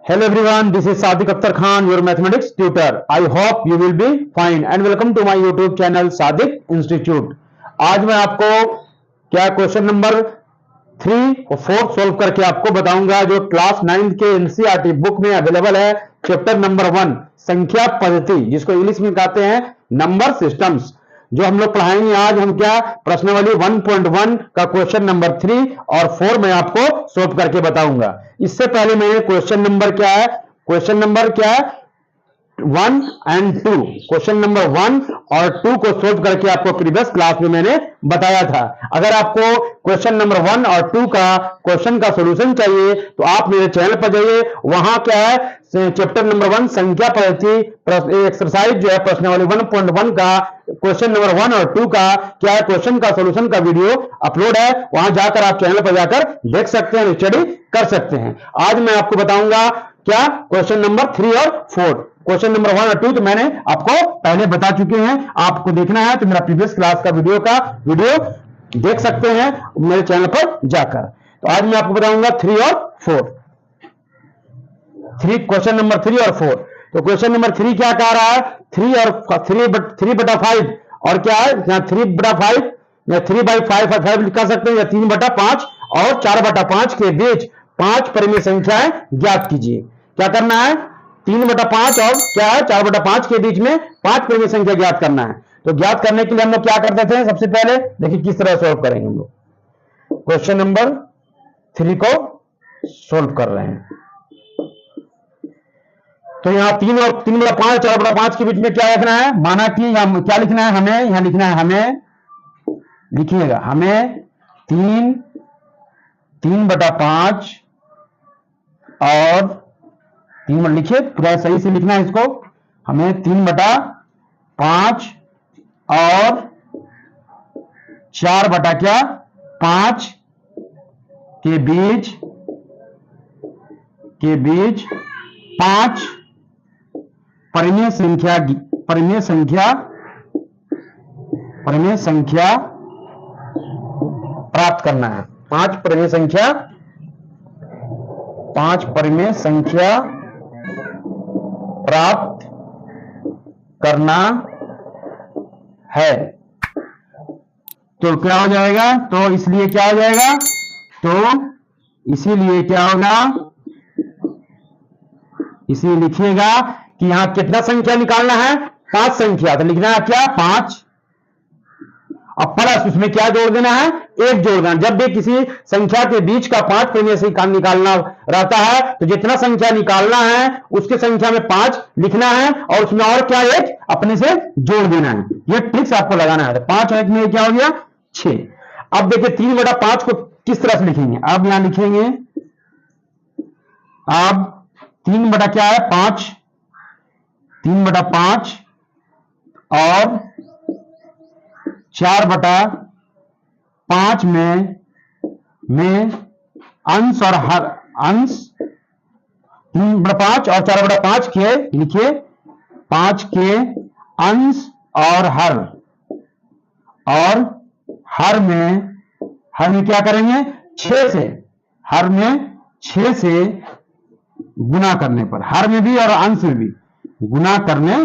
Hello everyone, this is Sadiq Akhtar Khan, your mathematics tutor. I hope you will be fine and welcome to my YouTube channel Sadiq Institute. आज मैं आपको क्या question number 3 और 4 solve करके आपको बताऊंगा जो क्लास 9 के एनसीईआरटी बुक में अवेलेबल है। चैप्टर नंबर 1 संख्या पद्धति, जिसको इंग्लिश में कहते हैं नंबर सिस्टम्स, जो हम लोग पढ़ाएंगे। आज हम क्या प्रश्नावली 1.1 का क्वेश्चन नंबर 3 और 4 मैं आपको सॉल्व करके बताऊंगा। इससे पहले मैं क्वेश्चन नंबर क्या है 1 एंड 2, क्वेश्चन नंबर 1 और 2 को सॉल्व करके आपको प्रीवियस क्लास में मैंने बताया था। अगर आपको क्वेश्चन नंबर 1 और 2 का क्वेश्चन का सॉल्यूशन चाहिए तो आप मेरे चैनल पर जाइए। वहां क्या है चैप्टर नंबर 1 संख्या पद्धति एक्सरसाइज जो है प्रश्नावली 1.1 का क्वेश्चन नंबर 1 और 2 का क्या है क्वेश्चन का सॉल्यूशन का वीडियो अपलोड है। वहां जाकर आप चैनल पर जाकर देख सकते हैं, स्टडी कर सकते हैं। आज मैं आपको बताऊंगा क्या क्वेश्चन नंबर 3 और 4। क्वेश्चन नंबर 1 और 2 तो मैंने आपको पहले बता चुके हैं। आपको देखना है तो मेरा प्रीवियस क्लास का वीडियो देख सकते हैं मेरे चैनल पर जाकर। तो आज मैं आपको बताऊंगा 3 और 4, क्वेश्चन नंबर 3 और 4। तो क्वेश्चन नंबर 3 क्या कह रहा है 3/5 और क्या है 3/5 या 3/5 लिखा सकते हैं या 3/5 और 4/5 के बीच 5 परिमेय संख्याएं ज्ञात कीजिए। क्या करना है 3/5 और क्या है 4/5 के बीच में 5 परिमेय संख्या ज्ञात करना है। तो ज्ञात करने के लिए हम लोग क्या करते थे, सबसे पहले देखिए किस तरह सॉल्व करेंगे। हम लोग क्वेश्चन नंबर 3 को सॉल्व कर रहे हैं। तो यहां 3 और 3/5 4/5 के बीच में क्या रखना है, माना कि हम क्या लिखना है, हमें यहां लिखना है, हमें लिखिएगा, हमें 3/5 और 3 लिखिए पूरा सही से लिखना है इसको। हमें 3/5 और 4/5 के बीच 5 परिमेय संख्या प्राप्त करना है। 5 परिमेय संख्या प्राप्त करना है। तो क्या हो जाएगा, तो इसलिए क्या हो जाएगा, तो इसीलिए क्या होगा, इसलिए लिखिएगा कि यहां कितना संख्या निकालना है, 5 संख्या। तो लिखना है क्या 5 और प्लस उसमें क्या जोड़ देना है, 1 जोड़ देना। जब भी किसी संख्या के बीच का 5 परिमेय से निकालना रहता है तो जितना संख्या निकालना है उसकी संख्या में 5 लिखना है और उसमें और क्या 1 अपने से जोड़ देना है। यह ट्रिक्स आपको लगाना है। 5 और 1 में क्या हो गया 6। अब देखिए 3/5 को किस तरह से लिखेंगे। अब यहां लिखेंगे, अब 3 बटा क्या है 5, 3/5 और 4/5 में अंश और हर, अंश 3/5 और 4/5 के लिखिए 5 के अंश और हर में क्या करेंगे 6 से, हर में 6 से गुना करने पर, हर में भी और अंश में भी गुना करने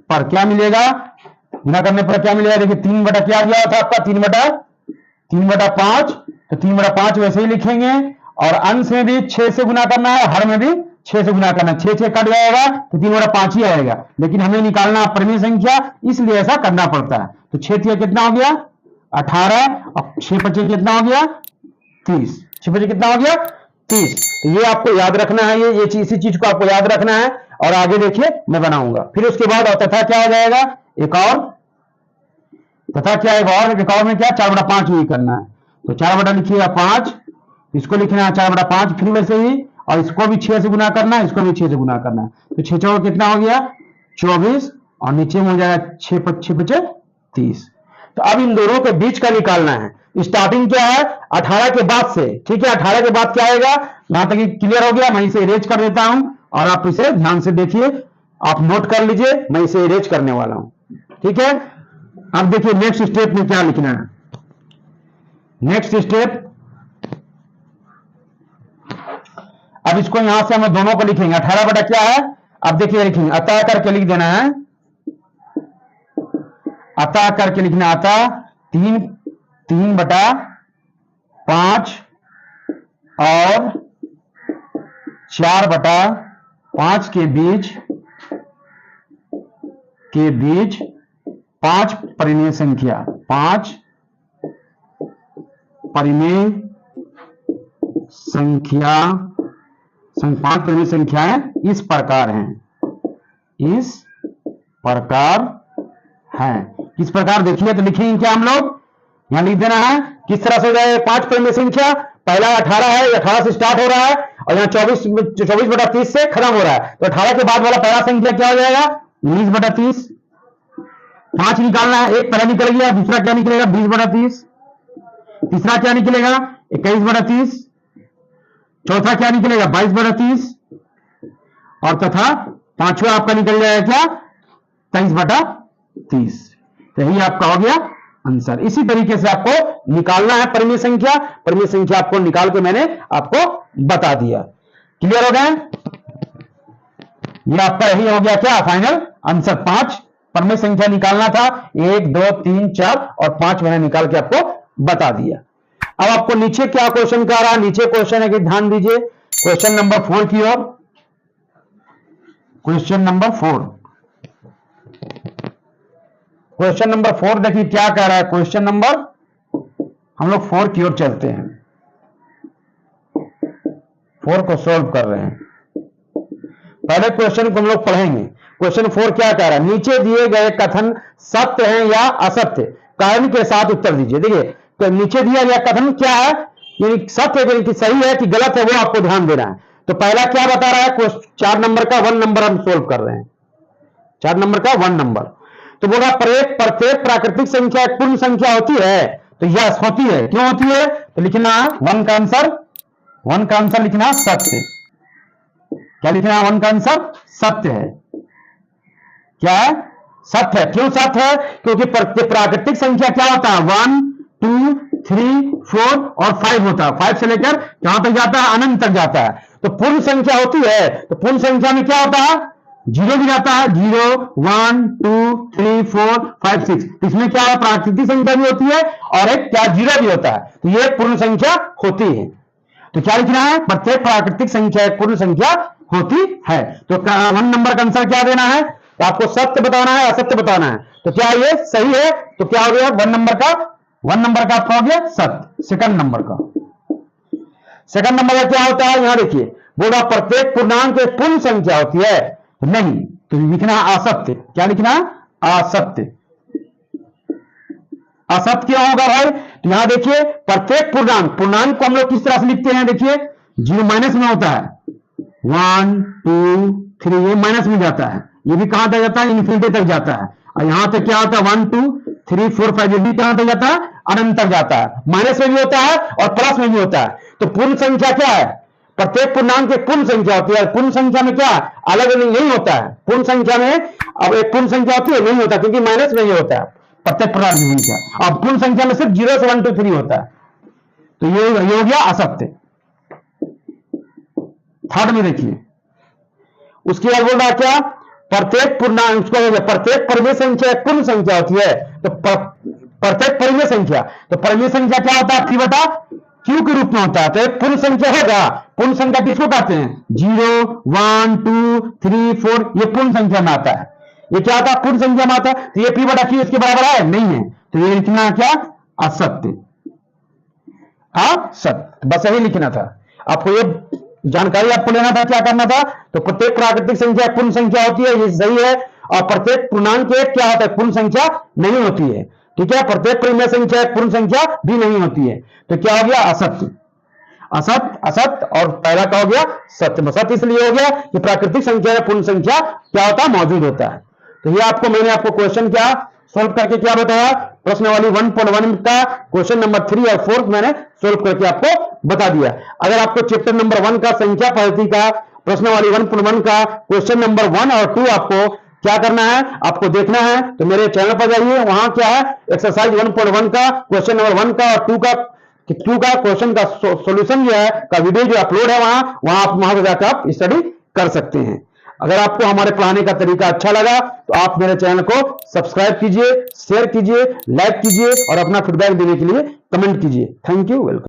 पर क्या मिलेगा, गुना करने पर क्या मिलेगा। देखिए 3 बटा क्या दिया था आपका 3/5, तो 3/5 वैसे ही लिखेंगे और अंश में भी 6 से गुना करना है, हर में भी 6 से गुना करना है। 6 कट जाएगा तो 3/5 ही आएगा, लेकिन हमें निकालना परिमेय संख्या इसलिए ऐसा करना पड़ता है। तो 6 कितना हो गया 18 और 6 कितना हो गया 30, 6 कितना हो गया 30। तो ये आपको याद रखना है, ये इसी चीज को आपको याद रखना है और आगे देखिए मैं बनाऊंगा। फिर उसके बाद और तथा क्या हो जाएगा, एक और तथा क्या एक और में क्या 4/5 ही करना है। तो 4 लिखिएगा 5, इसको लिखना है 4/5 फिर वैसे ही, और इसको भी 6 से गुना करना है, इसको भी 6 से गुना करना है। तो 6 चौक कितना हो गया 24 और नीचे में हो जाएगा 6 5 30। तो अब इन दोनों के बीच का निकालना है। स्टार्टिंग क्या है 18 के बाद से, ठीक है। 18 के बाद क्या आएगा, यहां तक क्लियर हो गया। मैं इसे इरेज कर देता हूं और आप इसे ध्यान से देखिए, आप नोट कर लीजिए, मैं इसे इरेज करने वाला हूं, ठीक है। अब देखिए नेक्स्ट स्टेप में क्या लिखना है। नेक्स्ट स्टेप अब इसको यहां से हम दोनों को लिखेंगे 18 बटा क्या है, अब देखिए लिखेंगे अतः करके लिख देना है, अतः करके लिखना, अतः 3 बटा 5 और 4 बटा 5 के बीच 5 परिमेय संख्या, 5 परिमेय संख्या, 5 परिमेय संख्याएं इस प्रकार हैं, इस प्रकार है। किस प्रकार देखिए तो लिखेंगे क्या हम लोग, यहां लिख देना है किस तरह से जाए 5 परिमेय संख्या, पहला 18 है, 18 से स्टार्ट हो रहा है और यहाँ 24 बटा 30 से खत्म हो रहा है, तो 18 के बाद वाला पहला संख्या क्या हो जाएगा 19 बटा 30, 5 निकालना है, एक पहला निकल गया, दूसरा क्या निकलेगा 20 बटा 30, तीसरा क्या निकलेगा 21 बटा 30, चौथा क्या निकलेगा 22 बटा 30 और तथा पांचवा आपका निकल जाएगा क्या 23 बटा 30। तो यही आपका हो गया आंसर। इसी तरीके से आपको निकालना है परिमेय संख्या, परिमेय संख्या आपको निकाल के मैंने आपको बता दिया। क्लियर हो गए, ये आपका यही हो गया क्या फाइनल आंसर, 5 परिमेय संख्या निकालना था, 1 2 3 4 और 5 मैंने निकाल के आपको बता दिया। अब आपको नीचे क्या क्वेश्चन कर रहा है, नीचे क्वेश्चन है कि ध्यान दीजिए क्वेश्चन नंबर 4 की ओर, क्वेश्चन नंबर 4, क्वेश्चन नंबर 4 देखिए क्या कह रहा है, क्वेश्चन नंबर हम लोग 4 की ओर चलते हैं, 4 को सॉल्व कर रहे हैं। पहले क्वेश्चन को हम लोग पढ़ेंगे। क्वेश्चन 4 क्या कह रहा है, नीचे दिए गए कथन सत्य है या असत्य, कारण के साथ उत्तर दीजिए। देखिए तो नीचे दिया गया कथन क्या है, यानी सत्य है कि सही है कि गलत है, वो आपको ध्यान देना है। तो पहला क्या बता रहा है, 4 नंबर का 1 नंबर हम सोल्व कर रहे हैं, 4 नंबर का 1 नंबर। तो बोला प्रत्येक प्राकृतिक संख्या एक पूर्ण संख्या होती है, तो यस होती है, क्यों होती है, तो लिखना 1 का आंसर लिखना सत्य, क्या लिखना 1 का आंसर सत्य है, क्या है सत्य है। क्यों सत्य है, क्योंकि प्राकृतिक संख्या क्या होता है 1 2 3 4 और 5 होता है, 5 से लेकर कहां तक जाता है अनंत तक जाता है। तो पूर्ण संख्या होती है, तो पूर्ण संख्या में क्या होता है 0 भी जाता है, 0 1 2 3 4 5 6, इसमें क्या है प्राकृतिक संख्या भी होती है और एक क्या 0 भी होता है, तो ये पूर्ण संख्या होती है। तो क्या लिखना है, प्रत्येक प्राकृतिक संख्या एक पूर्ण संख्या होती है। तो 1 नंबर का आंसर क्या देना है, तो आपको सत्य बताना है असत्य बताना है। तो क्या ये सही है, तो क्या हो गया 1 नंबर का आपका हो गया सत्य। सेकंड नंबर का क्या होता है, यहां देखिए बोला प्रत्येक पूर्णांक एक पूर्ण संख्या होती है, नहीं, तो लिखना असत्य, क्या लिखना असत्य। असत्य क्यों होगा भाई, तो यहां देखिए प्रत्येक पूर्णांक को हम लोग किस तरह से लिखते हैं, देखिए 0 माइनस में होता है, 1 2 3 ये माइनस में जाता है, ये भी कहां तक जाता है इन्फिनिटी तक जाता है, और यहां तक क्या होता है 1 2 3 4 5 ये भी कहां तक जाता है अनंत तक जाता है, माइनस में भी होता है और प्लस में भी होता है। तो पूर्ण संख्या क्या है, प्रत्येक पूर्णांक एक पूर्ण संख्या होती है। पूर्ण संख्या में क्या अलग अलग नहीं होता है, पूर्ण संख्या में अब एक पूर्ण संख्या होती है नहीं होता, क्योंकि माइनस में ही होता है प्रत्येक पूर्णांक की संख्या, अब पूर्ण संख्या में सिर्फ 0 से 1 2 3 होता है, तो ये हो गया असत्य। थर्ड में देखिए उसके बाद बोल रहा क्या, प्रत्येक पूर्णांक उसको प्रत्येक परिमेय संख्या एक पूर्ण संख्या होती है। तो प्रत्येक परिमेय संख्या, तो परिमेय संख्या क्या होता है P बटा Q के रूप में होता है। तो एक पूर्ण संख्या होगा, पूर्ण संख्या किसको कहते हैं 0 1 2 3 4 ये पूर्ण संख्या में आता है, ये क्या आता है पूर्ण संख्या में आता है, तो ये P बटा Q इसके बराबर है नहीं है, तो ये लिखना क्या असत्य, असत्य, बस यही लिखना था आपको, ये जानकारी आपको लेना था, क्या करना था, तो प्रत्येक प्राकृतिक संख्या पूर्ण संख्या होती है, ये सही है, और प्रत्येक पूर्णांक एक क्या होता है पूर्ण संख्या नहीं होती है, ठीक है, प्रत्येक परिमेय संख्या एक पूर्ण संख्या भी नहीं होती है। तो क्या हो गया असत्य, असत्य और पहला का हो गया सत्य। सत्य इसलिए हो गया कि प्राकृतिक संख्या या पूर्ण संख्या क्या होता है मौजूद होता है। तो ये आपको मैंने आपको क्वेश्चन क्या सोल्व करके क्या बताया, प्रश्न वाली 1.1 का क्वेश्चन नंबर 3 और 4 मैंने सोल्व करके आपको बता दिया। अगर आपको चैप्टर नंबर 1 का संख्या पद्धति का प्रश्न वाली 1.1 का क्वेश्चन नंबर 1 और 2 आपको क्या करना है, आपको देखना है, तो मेरे चैनल पर जाइए, वहां क्या है एक्सरसाइज 1.1 का क्वेश्चन नंबर 1 का और 2 का कि क्यू का क्वेश्चन का सॉल्यूशन जो है का वीडियो जो अपलोड है वहां आप वहां से जाकर आप स्टडी कर सकते हैं। अगर आपको हमारे पढ़ाने का तरीका अच्छा लगा तो आप मेरे चैनल को सब्सक्राइब कीजिए, शेयर कीजिए, लाइक कीजिए और अपना फीडबैक देने के लिए कमेंट कीजिए। Thank you, welcome.